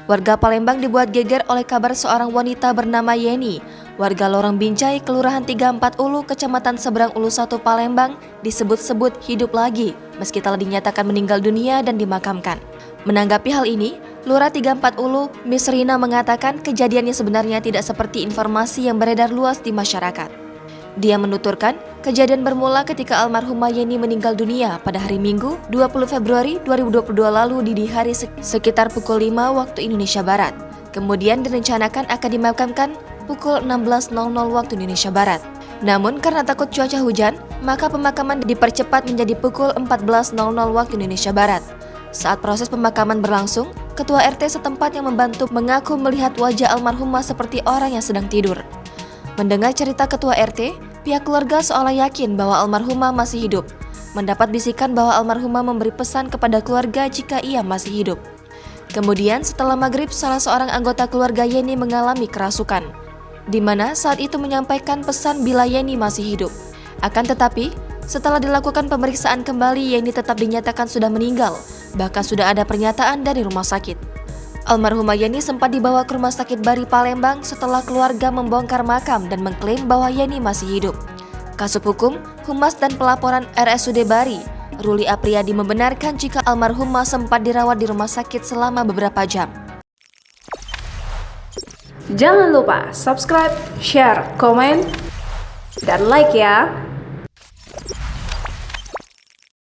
Warga Palembang dibuat geger oleh kabar seorang wanita bernama Yeni, warga Lorong Binjai, Kelurahan 34 Ulu, Kecamatan Seberang Ulu 1 Palembang, disebut-sebut hidup lagi meski telah dinyatakan meninggal dunia dan dimakamkan. Menanggapi hal ini, Lurah 34 Ulu, Miss Rina mengatakan kejadiannya sebenarnya tidak seperti informasi yang beredar luas di masyarakat. Dia menuturkan, kejadian bermula ketika almarhumah Yeni meninggal dunia pada hari Minggu 20 Februari 2022 lalu di hari sekitar pukul 5 waktu Indonesia Barat. Kemudian direncanakan akan dimakamkan pukul 16.00 waktu Indonesia Barat. Namun karena takut cuaca hujan, maka pemakaman dipercepat menjadi pukul 14.00 waktu Indonesia Barat. Saat proses pemakaman berlangsung, Ketua RT setempat yang membantu mengaku melihat wajah almarhumah seperti orang yang sedang tidur. Mendengar cerita Ketua RT, pihak keluarga seolah yakin bahwa almarhumah masih hidup. Mendapat bisikan bahwa almarhumah memberi pesan kepada keluarga jika ia masih hidup. Kemudian setelah maghrib, salah seorang anggota keluarga Yeni mengalami kerasukan, di mana saat itu menyampaikan pesan bila Yeni masih hidup. Akan tetapi, setelah dilakukan pemeriksaan kembali, Yeni tetap dinyatakan sudah meninggal, bahkan sudah ada pernyataan dari rumah sakit. Almarhumah Yeni sempat dibawa ke Rumah Sakit Bari Palembang setelah keluarga membongkar makam dan mengklaim bahwa Yeni masih hidup. Kasub Hukum, Humas dan Pelaporan RSUD Bari, Ruli Apriyadi membenarkan jika almarhumah sempat dirawat di rumah sakit selama beberapa jam. Jangan lupa subscribe, share, komen, dan like ya!